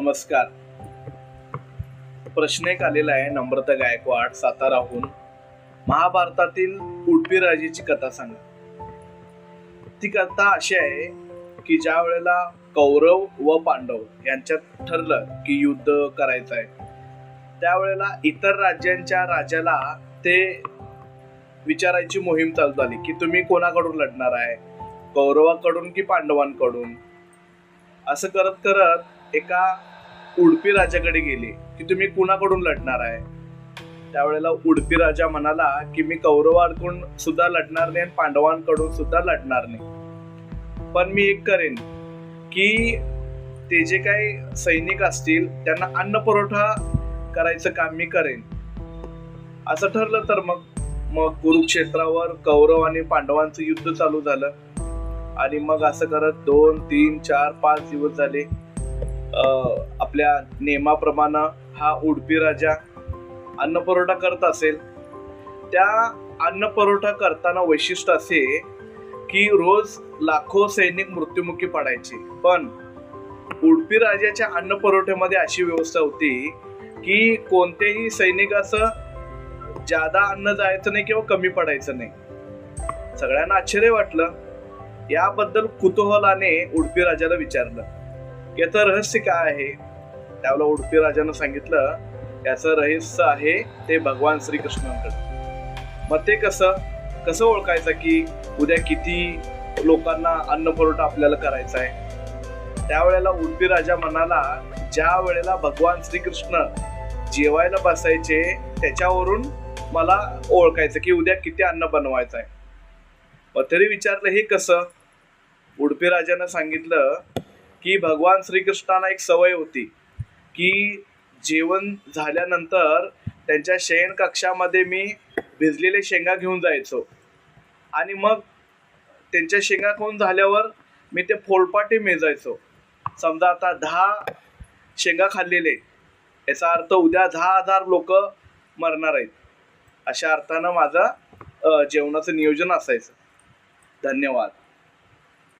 नमस्कार. प्रश्न एक आलेला आहे नम्रता गायकवाड साताराहून. महाभारतातील उडपी राजाची कथा सांगा. ती कथा अशी आहे की ज्या वेळेला कौरव व पांडव यांच्यात ठरलं की युद्ध करायचं आहे, त्यावेळेला इतर राज्यांच्या राजाला ते विचारायची मोहीम चालू झाली की तुम्ही कोणाकडून लढणार आहे, कौरवाकडून की पांडवांकडून. असं करत करत एका उडपी राजाकडे गेले की तुम्ही कुणाकडून लढणार आहे. त्यावेळेला उडपी राजा म्हणाला की मी कौरवांकडून सुद्धा लढणार नाही आणि पांडवांकडून सुद्धा लढणार नाही, पण मी एक करेन की ते जे काही सैनिक असतील त्यांना अन्न पुरवठा करायचं काम मी करेन. असं ठरलं तर मग कुरुक्षेत्रावर कौरव आणि पांडवांचं युद्ध चालू झालं. आणि मग असं करत 2, 3, 4, 5 दिवस झाले. आपल्या नियमाप्रमाणे हा उडपी राजा अन्न पुरवठा करत असेल. त्या अन्न पुरवठा करताना वैशिष्ट्य असे की रोज लाखो सैनिक मृत्युमुखी पडायचे, पण उडपी राजाच्या अन्न पुरवठ्यामध्ये अशी व्यवस्था होती की कोणतेही सैनिक असं जादा अन्न जायचं नाही किंवा कमी पडायचं नाही. सगळ्यांना आश्चर्य वाटलं. याबद्दल कुतूहलाने उडपी राजाला विचारलं की याचं रहस्य काय आहे. त्यावेळेला उडपी राजानं सांगितलं याचं रहस्य आहे ते भगवान श्रीकृष्णांकडे. मग ते कसं ओळखायचं की उद्या किती लोकांना अन्न पुरवठा आपल्याला करायचा आहे. त्यावेळेला उडपी राजा म्हणाला ज्या वेळेला भगवान श्रीकृष्ण जेवायला बसायचे त्याच्यावरून मला ओळखायचं की उद्या किती अन्न बनवायचं आहे. मग तरी विचारलं हे कसं. उडपी राजानं सांगितलं की भगवान श्रीकृष्णाला एक सवय होती की जेवण झाल्यानंतर त्यांच्या शयन कक्षामध्ये मी भिजलेले शेंगा घेऊन जायचो आणि मग त्यांच्या शेंगा खाऊन झाल्यावर मी ते फोलपाटे मेजायचो. समजा आता 10 शेंगा खाल्लेले, याचा अर्थ उद्या 10,000 लोक मरणार आहेत. अशा अर्थानं माझं जेवणाचं नियोजन असायचं. धन्यवाद.